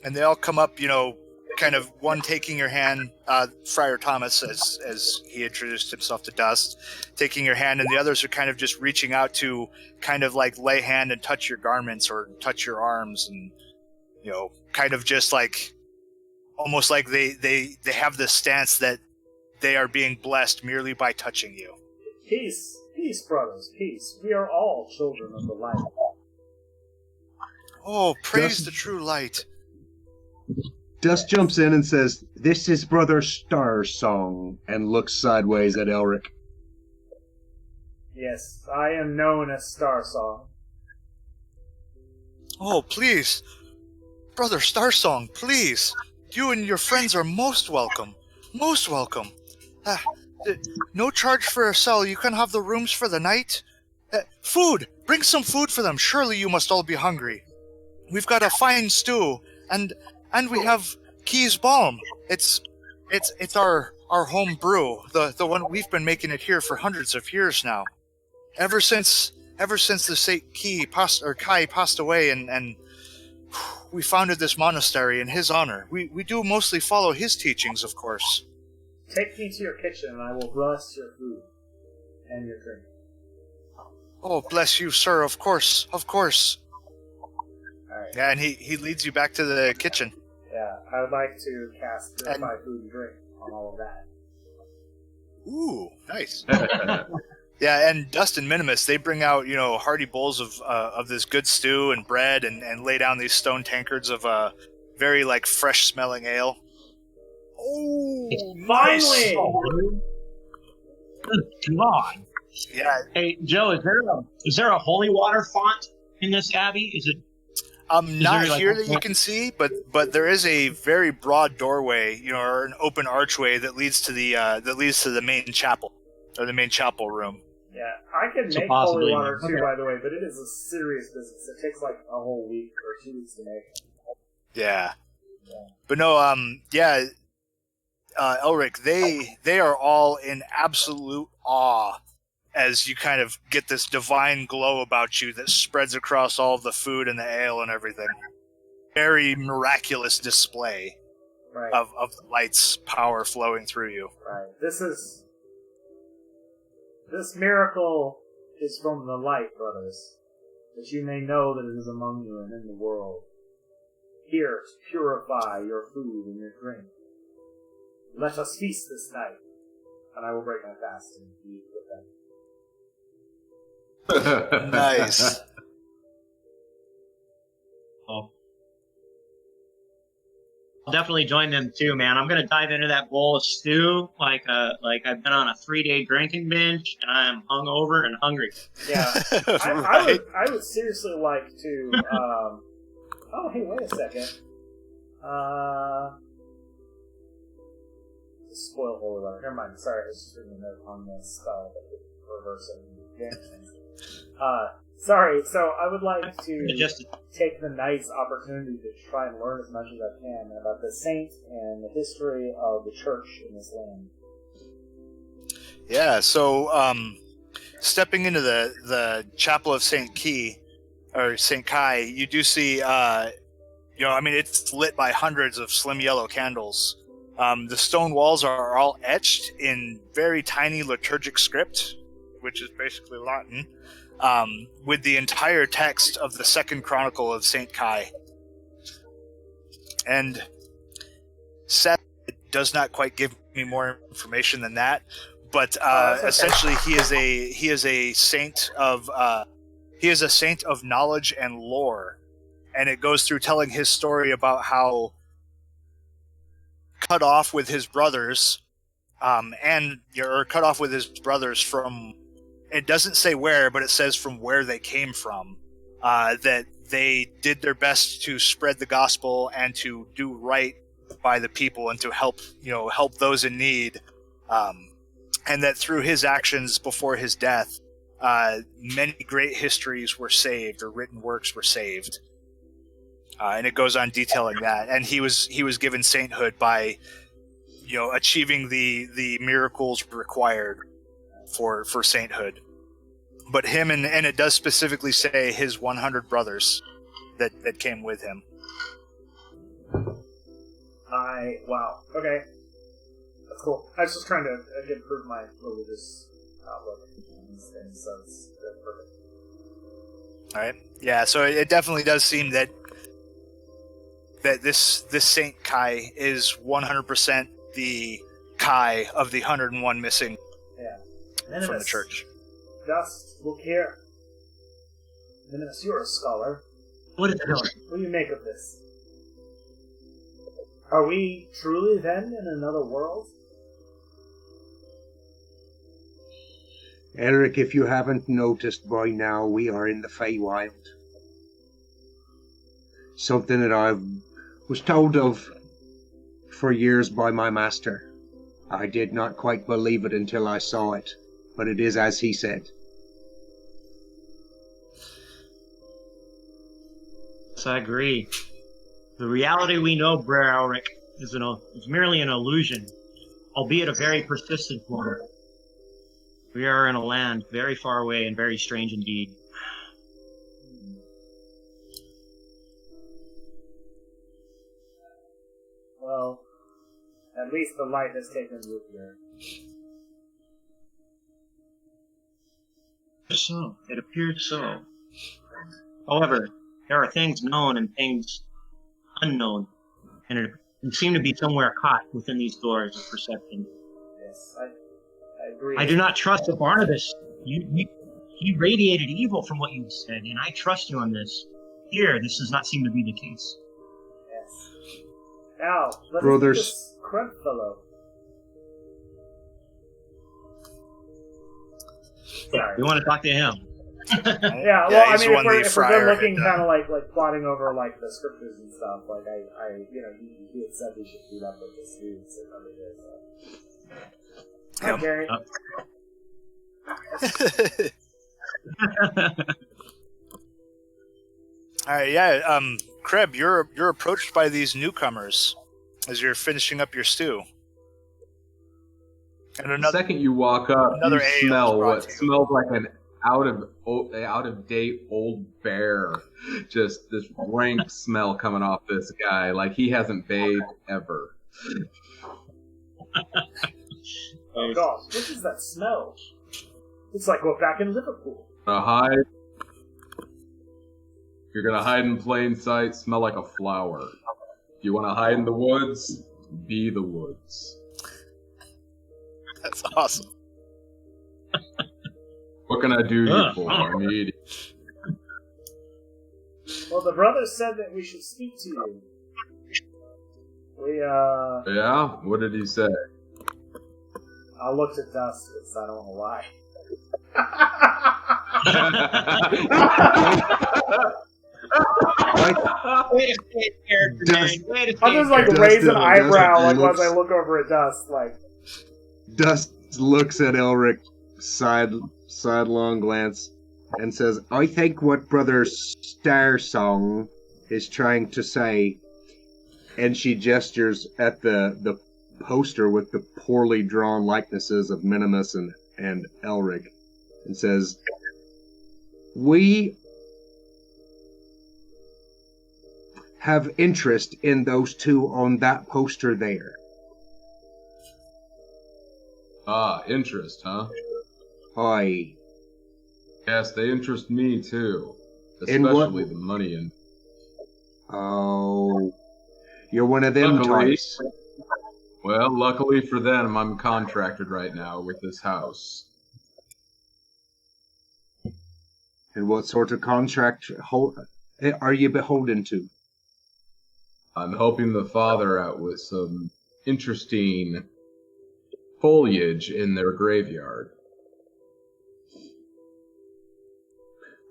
And they all come up, kind of one taking your hand, Friar Thomas, as he introduced himself to Dust, taking your hand, and the others are kind of just reaching out to kind of like lay hand and touch your garments or touch your arms, and kind of just like almost like they have this stance that they are being blessed merely by touching you. Peace, brothers, peace. We are all children of the light. Oh, praise the true light. Dust jumps in and says, "This is Brother Star's song," and looks sideways at Elric. Yes, I am known as Starsong. Oh, please. Brother Starsong, please. You and your friends are most welcome. Most welcome. No charge for a cell. You can have the rooms for the night. Food! Bring some food for them. Surely you must all be hungry. We've got a fine stew, and we have Key's Balm. It's our home brew, the one we've been making it here for hundreds of years now. Ever since the Saint Kai passed away, and we founded this monastery in his honor. We do mostly follow his teachings, of course. Take me to your kitchen, and I will bless your food and your drink. Oh, bless you, sir. Of course. All right. Yeah, and he leads you back to the kitchen. Yeah, I would like to cast Purify Food and Drink on all of that. Ooh, nice. Yeah, and Dust and Minimus, they bring out, hearty bowls of this good stew and bread, and lay down these stone tankards of very, fresh-smelling ale. Oh, finally! Come on. Yeah. Hey, Joe, is there a holy water font in this abbey? Is it? Not here that you can see, but there is a very broad doorway, or an open archway that leads to the main chapel, or the main chapel room. Yeah, I can make holy water too, by the way, but it is a serious business. It takes a whole week or 2 weeks to make. Yeah. But no, Elric, they are all in absolute awe as you kind of get this divine glow about you that spreads across all of the food and the ale and everything. Very miraculous display of the light's power flowing through you. Right. This miracle is from the light, brothers, that you may know that it is among you and in the world. Here to purify your food and your drink. Let us feast this night, and I will break my fast and eat with them. Nice. Oh. I'll definitely join them too, man. I'm gonna dive into that bowl of stew like I've been on a 3-day drinking binge, and I am hungover and hungry. Yeah, I would seriously like to. Oh, hey, wait a second. Spoil holy water. Never mind. Sorry, I was just reading a note on this reversing. Sorry. So I would like to take the night's opportunity to try and learn as much as I can about the saint and the history of the church in this land. Yeah. So, stepping into the chapel of Saint Key or Saint Kai, you do see, it's lit by hundreds of slim yellow candles. The stone walls are all etched in very tiny liturgic script, which is basically Latin, with the entire text of the Second Chronicle of St. Kai. And Seth does not quite give me more information than that, but okay. essentially he is a saint of knowledge and lore, and it goes through telling his story about how cut off with his brothers, cut off with his brothers from. It doesn't say where, but it says from where they came from. That they did their best to spread the gospel and to do right by the people and to help those in need, and that through his actions before his death, many great histories were saved, or written works were saved. And it goes on detailing that, and he was given sainthood by, achieving the miracles required for sainthood. But him and it does specifically say his 100 brothers that came with him. Wow. Okay. That's cool. I was just trying to improve my religious outlook on these things, so it's perfect. All right. Yeah. So it definitely does seem that this Saint Kai is 100% the Kai of the 101 missing from the church. Just look here. Minimus, you're a scholar. What is it? What do you make of this? Are we truly then in another world? Elric, if you haven't noticed by now, we are in the Feywild. Something that I was told of for years by my master. I did not quite believe it until I saw it, but it is as he said. Yes, I agree. The reality we know, Brer Elric, is merely an illusion, albeit a very persistent one. We are in a land very far away and very strange indeed. Well, at least the light has taken root here. So, it appears so. However, there are things known and things unknown, and it seem to be somewhere caught within these doors of perception. Yes, I agree. I do not trust that Barnabas. He radiated evil from what you said, and I trust you on this. Here, this does not seem to be the case. Yes. Now, let's Brothers. get this Crump fellow. Sorry. We want to talk to him. Yeah, well, I he's mean, the one the if we're friar good looking, had, kind of like plotting over like the scriptures and stuff, like he had said we should meet up with the students and everything. So. Gary. All right, yeah. Kreb, you're approached by these newcomers as you're finishing up your stew. And The second you walk up, another you ale is smell brought what to you. smells like an out of date old bear. Just this rank smell coming off this guy, like he hasn't bathed ever. Oh gosh, what is that smell? It's like we're back in Liverpool. Hide. You're gonna hide in plain sight. Smell like a flower. If you want to hide in the woods, be the woods. That's awesome. What can I do you for? I need it. Well, the brothers said that we should speak to you. Yeah? What did he say? I looked at Dust because I don't want to lie. Wait a minute, character name. Wait a I'll just like Dust raise an doesn't- eyebrow like looks- as I look over at Dust, like. Dust looks at Elric sidelong glance and says, I think what Brother Starsong is trying to say, and she gestures at the poster with the poorly drawn likenesses of Minimus and Elric, and says, we have interest in those two on that poster there. Ah, interest, huh? Aye. Yes, they interest me too. In what- Especially the money in. Oh, you're one of them Luckily- types. Well, luckily for them, I'm contracted right now with this house. And what sort of contract are you beholden to? I'm helping the father out with some interesting foliage in their graveyard.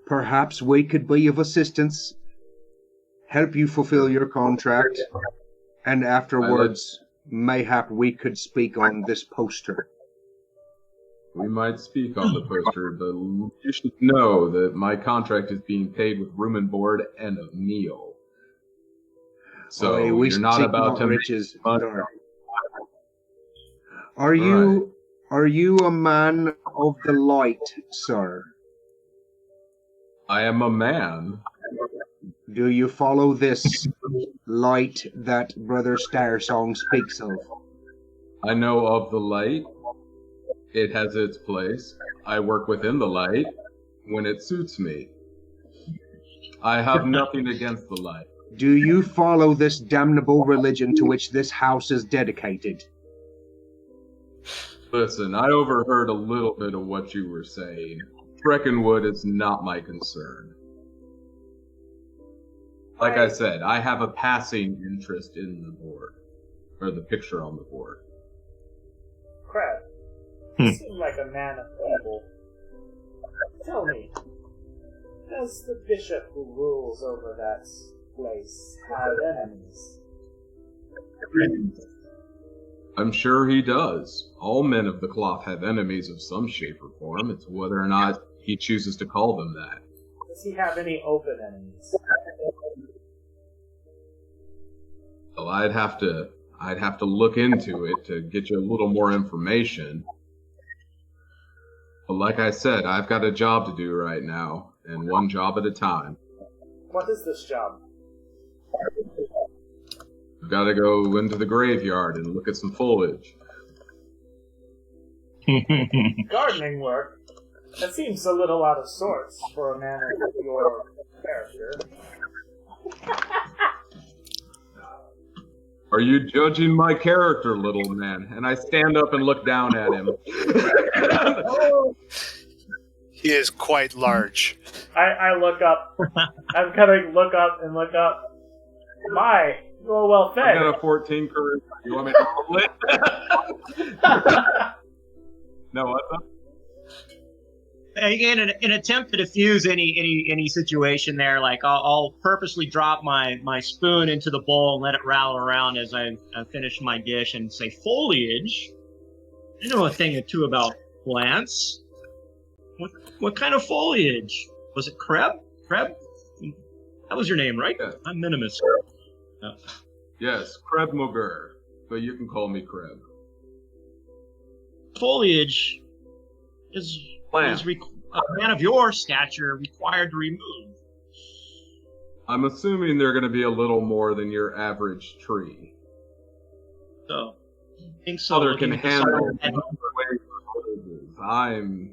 Perhaps we could be of assistance, help you fulfill your contract, and afterwards, mayhap we could speak on this poster. We might speak on the poster, but you should know that my contract is being paid with room and board and a meal. So Aye, we you're not seek about to make riches. money. Are you a man of the light, sir? I am a man. Do you follow this light that Brother Starsong speaks of? I know of the light. It has its place. I work within the light when it suits me. I have nothing against the light. Do you follow this damnable religion to which this house is dedicated? Listen, I overheard a little bit of what you were saying. Breckenwood is not my concern. Like I said, I have a passing interest in the board, or the picture on the board. Crab, you seem like a man of evil. Tell me, does the bishop who rules over that place have enemies? I'm sure he does. All men of the cloth have enemies of some shape or form. It's whether or not he chooses to call them that. Does he have any open enemies? Well, I'd have to look into it to get you a little more information. But like I said, I've got a job to do right now, and one job at a time. What is this job? I've got to go into the graveyard and look at some foliage. Gardening work? That seems a little out of sorts for a man of your character. Are you judging my character, little man? And I stand up and look down at him. He is quite large. I look up. I'm gonna look up and look up. My, you're well I fed. got a 14 charisma. You want me to roll it? No, what's up? In an attempt to diffuse any situation there, like I'll purposely drop my spoon into the bowl and let it rattle around as I finish my dish and say, foliage? I know a thing or two about plants. What kind of foliage? Was it Kreb? Kreb? That was your name, right? Yeah. I'm Minimus. Yes, Kreb Mogur, but you can call me Kreb. Foliage is Plant. a man of your stature required to remove. I'm assuming they're going to be a little more than your average tree. So, I think so. Other can Looking at the handle side of that- I'm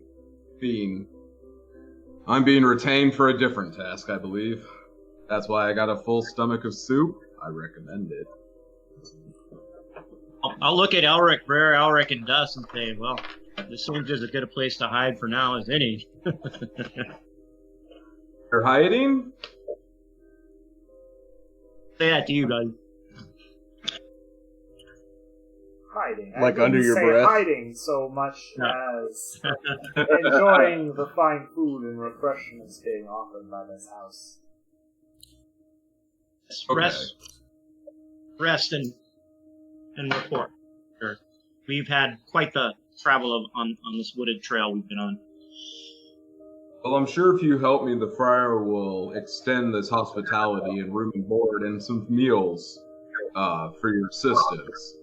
being retained for a different task, I believe. That's why I got a full stomach of soup. I recommend it. I'll look at Elric, Brer, Elric, and Dust and say, well, this seems as good a place to hide for now as any. You're hiding? Say that to you, buddy. Hiding. Like I under wouldn't your say breath? hiding so much as enjoying the fine food and refreshments being offered by this house. Okay. Rest and report. Sure. We've had quite the travel on this wooded trail we've been on. Well, I'm sure if you help me, the friar will extend this hospitality and room and board and some meals for your assistance.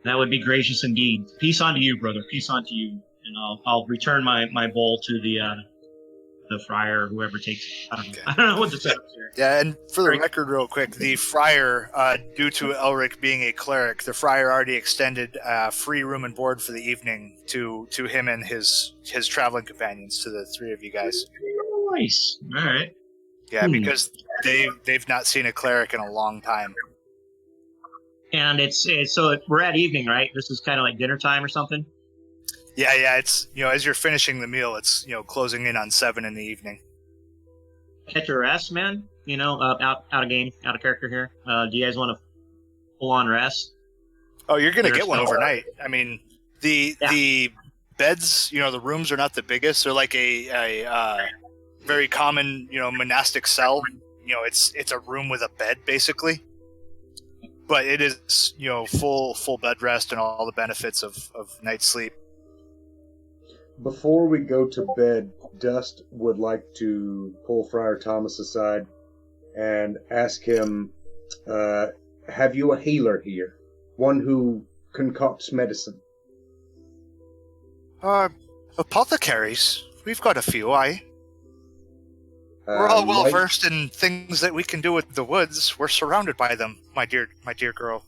That would be gracious indeed. Peace unto you, brother. Peace unto you. And I'll return my bowl to the the friar or whoever takes it. I don't know. I don't know what the setup's here. Yeah, and for the record, real quick, the friar, due to Elric being a cleric, the friar already extended free room and board for the evening to him and his traveling companions, to the three of you guys. Nice. All right. Yeah, because they've not seen a cleric in a long time. And it's so we're at evening, right? This is kind of like dinner time or something. Yeah, it's, as you're finishing the meal, it's, closing in on 7 in the evening. Catch a rest, man. Out of game, out of character here. Do you guys want to full on rest? Oh, you're gonna get one overnight. I mean, the beds, the rooms are not the biggest. They're like a very common, monastic cell. It's a room with a bed basically, but it is, full bed rest and all the benefits of night's sleep. Before we go to bed, Dust would like to pull Friar Thomas aside and ask him, have you a healer here? One who concocts medicine? Apothecaries. We've got a few, We're all well versed in things that we can do with the woods. We're surrounded by them, my dear girl.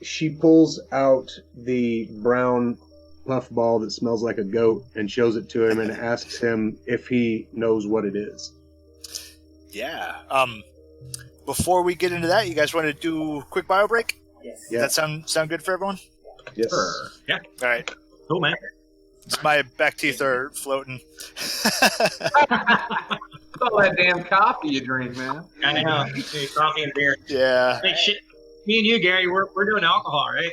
She pulls out the brown puffball that smells like a goat and shows it to him and asks him if he knows what it is. Yeah. Before we get into that, you guys want to do a quick bio break? Yes. Yeah. Does that sound good for everyone? Yes. Sure. Yeah. All right. Cool, man. My back teeth are floating. All that damn coffee you drink, man. I know. Coffee and beer. Yeah. Hey, shit. Me and you, Gary, we're doing alcohol, right?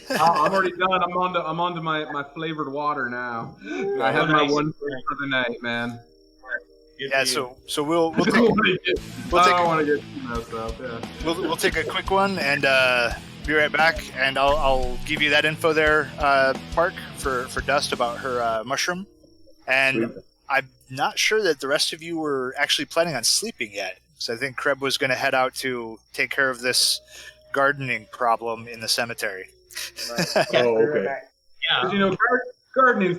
I'm already done. I'm onto my flavored water now. I have my one drink for the night, man. Yeah. So we'll I take don't want to get too messed up. Yeah. we'll take a quick one and be right back. And I'll give you that info there, Park, for Dust about her mushroom. And I'm not sure that the rest of you were actually planning on sleeping yet. So I think Kreb was going to head out to take care of this gardening problem in the cemetery. Right. Oh, okay. Yeah. Gardening